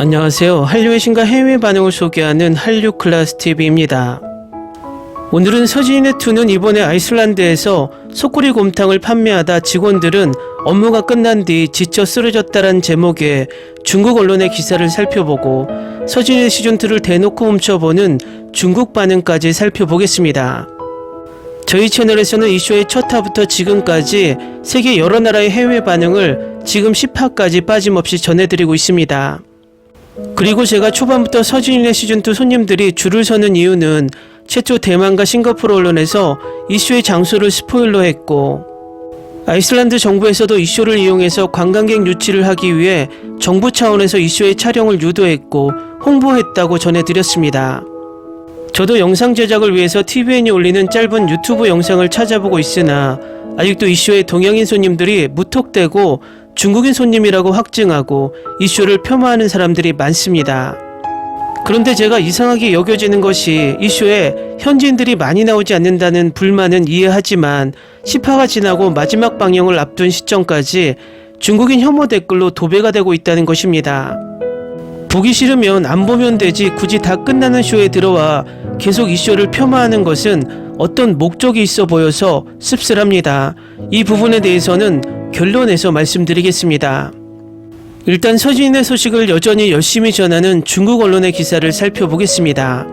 안녕하세요. 한류의 신과 해외 반응을 소개하는 한류클라스TV입니다. 오늘은 서진이네2는 이번에 아이슬란드에서 소쿠리곰탕을 판매하다 직원들은 업무가 끝난 뒤 지쳐 쓰러졌다란 제목의 중국 언론의 기사를 살펴보고 서진이네 시즌2를 대놓고 훔쳐보는 중국 반응까지 살펴보겠습니다. 저희 채널에서는 이 쇼의 첫 화부터 지금까지 세계 여러 나라의 해외 반응을 지금 10화까지 빠짐없이 전해드리고 있습니다. 그리고 제가 초반부터 서진이네 시즌2 손님들이 줄을 서는 이유는 최초 대만과 싱가포르 언론에서 이 쇼의 장소를 스포일러했고 아이슬란드 정부에서도 이 쇼를 이용해서 관광객 유치를 하기 위해 정부 차원에서 이 쇼의 촬영을 유도했고 홍보했다고 전해드렸습니다. 저도 영상 제작을 위해서 tvN이 올리는 짧은 유튜브 영상을 찾아보고 있으나 아직도 이 쇼에 동양인 손님들이 무턱대고 중국인 손님이라고 확증하고 이 쇼를 폄하하는 사람들이 많습니다. 그런데 제가 이상하게 여겨지는 것이 이 쇼에 현지인들이 많이 나오지 않는다는 불만은 이해하지만 10화가 지나고 마지막 방영을 앞둔 시점까지 중국인 혐오 댓글로 도배가 되고 있다는 것입니다. 보기 싫으면 안 보면 되지 굳이 다 끝나는 쇼에 들어와 계속 이 쇼를 폄하하는 것은 어떤 목적이 있어 보여서 씁쓸합니다. 이 부분에 대해서는 결론에서 말씀드리겠습니다. 일단 서진이네 소식을 여전히 열심히 전하는 중국 언론의 기사를 살펴보겠습니다.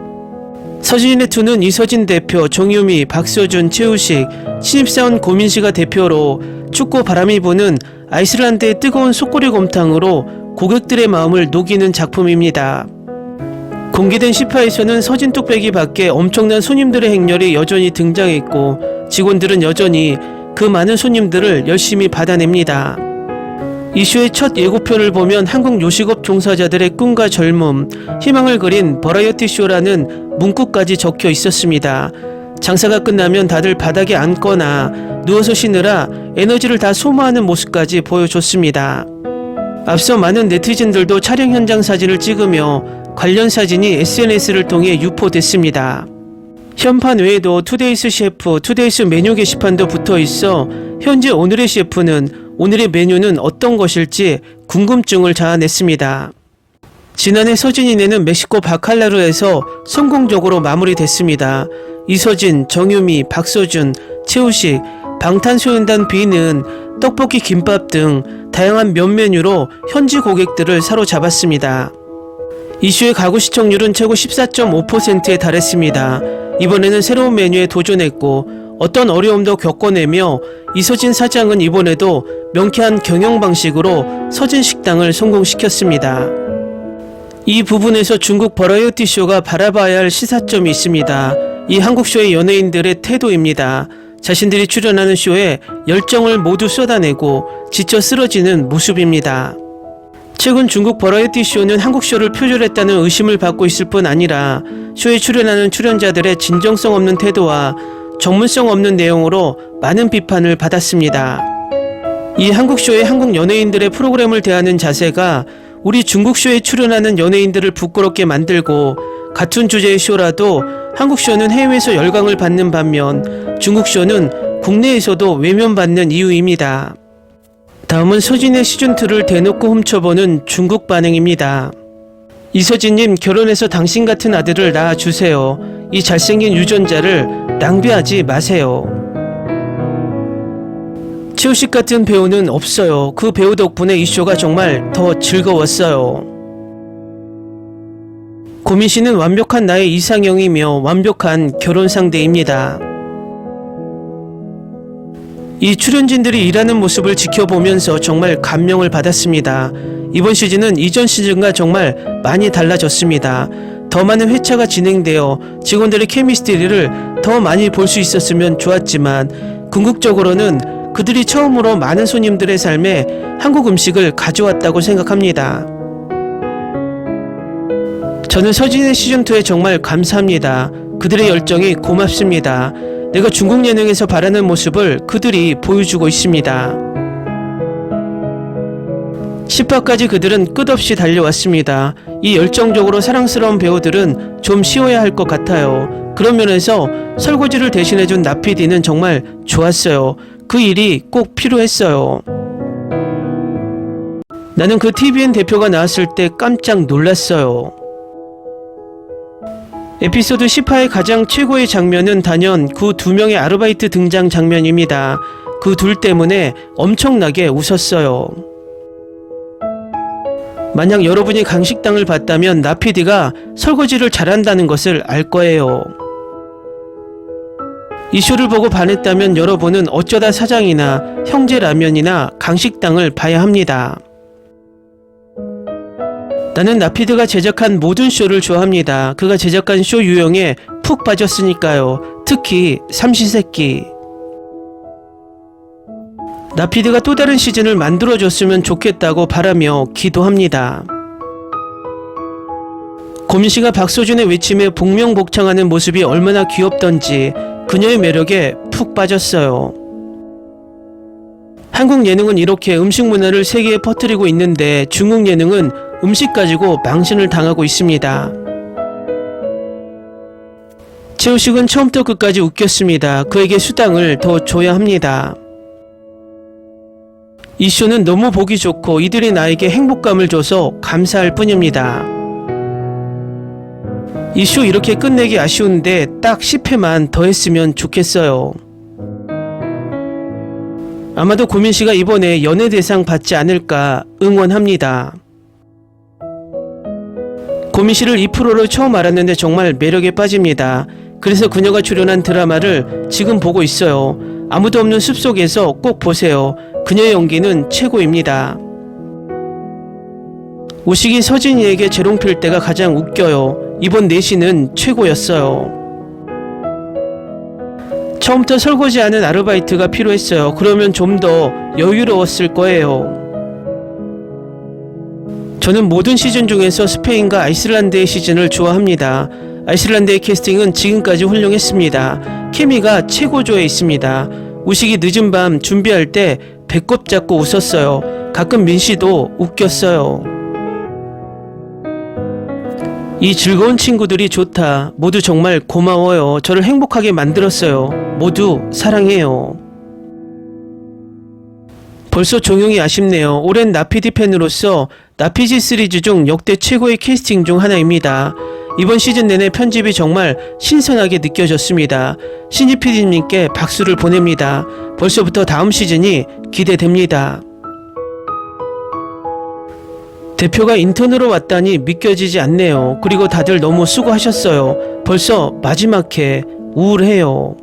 서진이네2는 이서진 대표, 정유미, 박서준, 최우식, 신입사원 고민씨가 대표로 춥고 바람이 부는 아이슬란드의 뜨거운 소꼬리곰탕으로 고객들의 마음을 녹이는 작품입니다. 공개된 10화에서는 서진 뚝배기 밖에 엄청난 손님들의 행렬이 여전히 등장했고 직원들은 여전히 그 많은 손님들을 열심히 받아냅니다. 이 쇼의 첫 예고편을 보면 한국 요식업 종사자들의 꿈과 젊음, 희망을 그린 버라이어티 쇼라는 문구까지 적혀 있었습니다. 장사가 끝나면 다들 바닥에 앉거나 누워서 쉬느라 에너지를 다 소모하는 모습까지 보여줬습니다. 앞서 많은 네티즌들도 촬영 현장 사진을 찍으며 관련 사진이 SNS를 통해 유포됐습니다. 현판 외에도 투데이스 셰프, 투데이스 메뉴 게시판도 붙어있어 현재 오늘의 셰프는 오늘의 메뉴는 어떤 것일지 궁금증을 자아냈습니다. 지난해 서진이네는 멕시코 바칼라루에서 성공적으로 마무리됐습니다. 이서진, 정유미, 박서준, 최우식, 방탄소년단 B는 떡볶이, 김밥 등 다양한 면 메뉴로 현지 고객들을 사로잡았습니다. 이 쇼의 가구 시청률은 최고 14.5%에 달했습니다. 이번에는 새로운 메뉴에 도전했고 어떤 어려움도 겪어내며 이서진 사장은 이번에도 명쾌한 경영 방식으로 서진 식당을 성공시켰습니다. 이 부분에서 중국 버라이어티 쇼가 바라봐야 할 시사점이 있습니다. 이 한국 쇼의 연예인들의 태도입니다. 자신들이 출연하는 쇼에 열정을 모두 쏟아내고 지쳐 쓰러지는 모습입니다. 최근 중국 버라이어티 쇼는 한국 쇼를 표절했다는 의심을 받고 있을 뿐 아니라 쇼에 출연하는 출연자들의 진정성 없는 태도와 전문성 없는 내용으로 많은 비판을 받았습니다. 이 한국 쇼의 한국 연예인들의 프로그램을 대하는 자세가 우리 중국 쇼에 출연하는 연예인들을 부끄럽게 만들고 같은 주제의 쇼라도 한국 쇼는 해외에서 열광을 받는 반면 중국 쇼는 국내에서도 외면받는 이유입니다. 다음은 서진의 시즌2를 대놓고 훔쳐보는 중국 반응입니다. 이서진님, 결혼해서 당신 같은 아들을 낳아주세요. 이 잘생긴 유전자를 낭비하지 마세요. 최우식 같은 배우는 없어요. 그 배우 덕분에 이 쇼가 정말 더 즐거웠어요. 고민씨는 완벽한 나의 이상형이며 완벽한 결혼 상대입니다. 이 출연진들이 일하는 모습을 지켜보면서 정말 감명을 받았습니다. 이번 시즌은 이전 시즌과 정말 많이 달라졌습니다. 더 많은 회차가 진행되어 직원들의 케미스트리를 더 많이 볼 수 있었으면 좋았지만 궁극적으로는 그들이 처음으로 많은 손님들의 삶에 한국 음식을 가져왔다고 생각합니다. 저는 서진의 시즌2에 정말 감사합니다. 그들의 열정이 고맙습니다. 내가 중국 예능에서 바라는 모습을 그들이 보여주고 있습니다. 10화까지 그들은 끝없이 달려왔습니다. 이 열정적으로 사랑스러운 배우들은 좀 쉬어야 할 것 같아요. 그런 면에서 설거지를 대신해준 나PD는 정말 좋았어요. 그 일이 꼭 필요했어요. 나는 그 TVN 대표가 나왔을 때 깜짝 놀랐어요. 에피소드 10화의 가장 최고의 장면은 단연 그 두 명의 아르바이트 등장 장면입니다. 그 둘 때문에 엄청나게 웃었어요. 만약 여러분이 강식당을 봤다면 나피디가 설거지를 잘한다는 것을 알 거예요. 이 쇼를 보고 반했다면 여러분은 어쩌다 사장이나 형제라면이나 강식당을 봐야 합니다. 나는 나피드가 제작한 모든 쇼를 좋아합니다. 그가 제작한 쇼 유형에 푹 빠졌으니까요. 특히 삼시세끼. 나피드가 또 다른 시즌을 만들어줬으면 좋겠다고 바라며 기도합니다. 고민씨가 박서준의 외침에 복명복창하는 모습이 얼마나 귀엽던지 그녀의 매력에 푹 빠졌어요. 한국 예능은 이렇게 음식 문화를 세계에 퍼뜨리고 있는데 중국 예능은 음식 가지고 망신을 당하고 있습니다. 최우식은 처음부터 끝까지 웃겼습니다. 그에게 수당을 더 줘야 합니다. 이 쇼는 너무 보기 좋고 이들이 나에게 행복감을 줘서 감사할 뿐입니다. 이 쇼 이렇게 끝내기 아쉬운데 딱 10회만 더 했으면 좋겠어요. 아마도 고민씨가 이번에 연예대상 받지 않을까 응원합니다. 고민씨를 이 프로로 처음 알았는데 정말 매력에 빠집니다. 그래서 그녀가 출연한 드라마를 지금 보고 있어요. 아무도 없는 숲속에서 꼭 보세요. 그녀의 연기는 최고입니다. 오식이 서진이에게 재롱필 때가 가장 웃겨요. 이번 내신은 최고였어요. 처음부터 설거지하는 아르바이트가 필요했어요. 그러면 좀 더 여유로웠을 거예요. 저는 모든 시즌 중에서 스페인과 아이슬란드의 시즌을 좋아합니다. 아이슬란드의 캐스팅은 지금까지 훌륭했습니다. 케미가 최고조에 있습니다. 우식이 늦은 밤 준비할 때 배꼽 잡고 웃었어요. 가끔 민씨도 웃겼어요. 이 즐거운 친구들이 좋다. 모두 정말 고마워요. 저를 행복하게 만들었어요. 모두 사랑해요. 벌써 종영이 아쉽네요. 오랜 나피디 팬으로서 나피지 시리즈 중 역대 최고의 캐스팅 중 하나입니다. 이번 시즌 내내 편집이 정말 신선하게 느껴졌습니다. 신입 PD님께 박수를 보냅니다. 벌써부터 다음 시즌이 기대됩니다. 대표가 인턴으로 왔다니 믿겨지지 않네요. 그리고 다들 너무 수고하셨어요. 벌써 마지막 회 우울해요.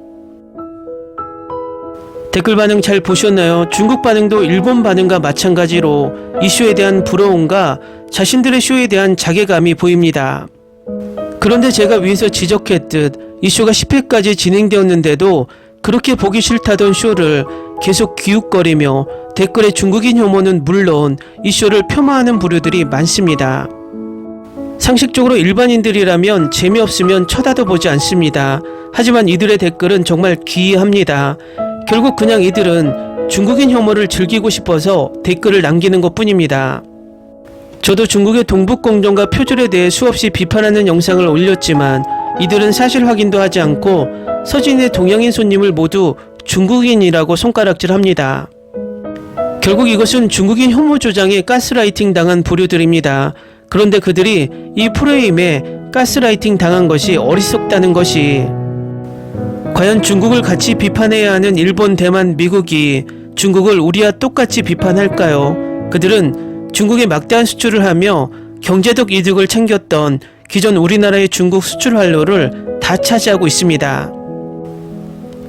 댓글 반응 잘 보셨나요? 중국 반응도 일본 반응과 마찬가지로 이 쇼에 대한 부러움과 자신들의 쇼에 대한 자괴감이 보입니다. 그런데 제가 위에서 지적했듯 이 쇼가 10회까지 진행되었는데도 그렇게 보기 싫다던 쇼를 계속 기웃거리며 댓글에 중국인 혐오는 물론 이 쇼를 폄하하는 부류들이 많습니다. 상식적으로 일반인들이라면 재미없으면 쳐다도 보지 않습니다. 하지만 이들의 댓글은 정말 기이합니다. 결국 그냥 이들은 중국인 혐오를 즐기고 싶어서 댓글을 남기는 것 뿐입니다. 저도 중국의 동북공정과 표절에 대해 수없이 비판하는 영상을 올렸지만 이들은 사실 확인도 하지 않고 서진의 동양인 손님을 모두 중국인이라고 손가락질합니다. 결국 이것은 중국인 혐오 조장에 가스라이팅 당한 부류들입니다. 그런데 그들이 이 프레임에 가스라이팅 당한 것이 어리석다는 것이 과연 중국을 같이 비판해야 하는 일본, 대만, 미국이 중국을 우리와 똑같이 비판할까요? 그들은 중국에 막대한 수출을 하며 경제적 이득을 챙겼던 기존 우리나라의 중국 수출 활로를 다 차지하고 있습니다.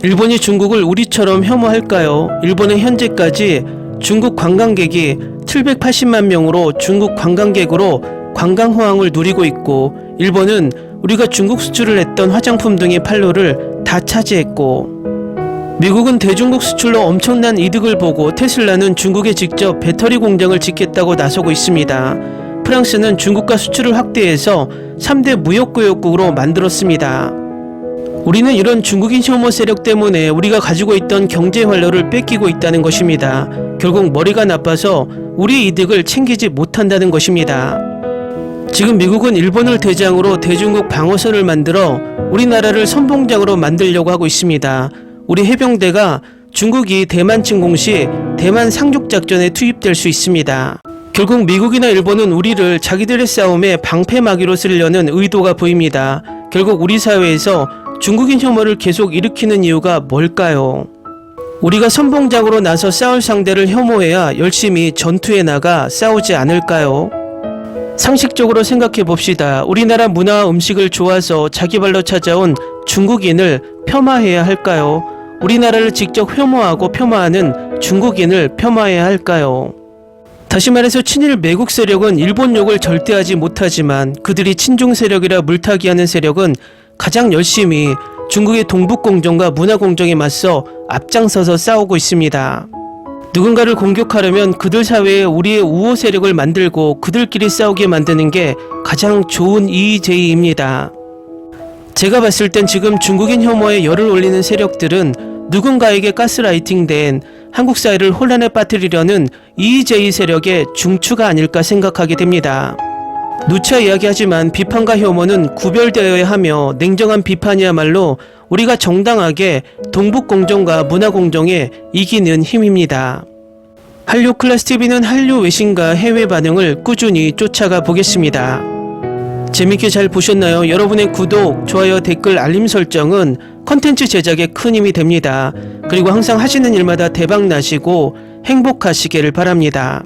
일본이 중국을 우리처럼 혐오할까요? 일본은 현재까지 중국 관광객이 780만 명으로 중국 관광객으로 관광호황을 누리고 있고 일본은 우리가 중국 수출을 했던 화장품 등의 판로를 다 차지했고 미국은 대중국 수출로 엄청난 이득을 보고 테슬라는 중국에 직접 배터리 공장을 짓겠다고 나서고 있습니다. 프랑스는 중국과 수출을 확대해서 3대 무역구역국으로 만들었습니다. 우리는 이런 중국인 혐오 세력 때문에 우리가 가지고 있던 경제 활로를 뺏기고 있다는 것입니다. 결국 머리가 나빠서 우리 이득을 챙기지 못한다는 것입니다. 지금 미국은 일본을 대장으로 대중국 방어선을 만들어 우리나라를 선봉장으로 만들려고 하고 있습니다. 우리 해병대가 중국이 대만 침공 시 대만 상륙작전에 투입될 수 있습니다. 결국 미국이나 일본은 우리를 자기들의 싸움에 방패막이로 쓰려는 의도가 보입니다. 결국 우리 사회에서 중국인 혐오를 계속 일으키는 이유가 뭘까요? 우리가 선봉장으로 나서 싸울 상대를 혐오해야 열심히 전투에 나가 싸우지 않을까요? 상식적으로 생각해 봅시다. 우리나라 문화와 음식을 좋아서 자기 발로 찾아온 중국인을 폄하해야 할까요? 우리나라를 직접 혐오하고 폄하하는 중국인을 폄하해야 할까요? 다시 말해서 친일 매국 세력은 일본 욕을 절대 하지 못하지만 그들이 친중 세력이라 물타기하는 세력은 가장 열심히 중국의 동북공정과 문화공정에 맞서 앞장서서 싸우고 있습니다. 누군가를 공격하려면 그들 사회에 우리의 우호 세력을 만들고 그들끼리 싸우게 만드는 게 가장 좋은 EJ입니다. 제가 봤을 땐 지금 중국인 혐오에 열을 올리는 세력들은 누군가에게 가스라이팅된 한국 사회를 혼란에 빠뜨리려는 EJ 세력의 중추가 아닐까 생각하게 됩니다. 누차 이야기하지만 비판과 혐오는 구별되어야 하며 냉정한 비판이야말로 우리가 정당하게 동북공정과 문화공정에 이기는 힘입니다. 한류 클래스TV는 한류 외신과 해외 반응을 꾸준히 쫓아가 보겠습니다. 재밌게 잘 보셨나요? 여러분의 구독, 좋아요, 댓글, 알림 설정은 컨텐츠 제작에 큰 힘이 됩니다. 그리고 항상 하시는 일마다 대박 나시고 행복하시기를 바랍니다.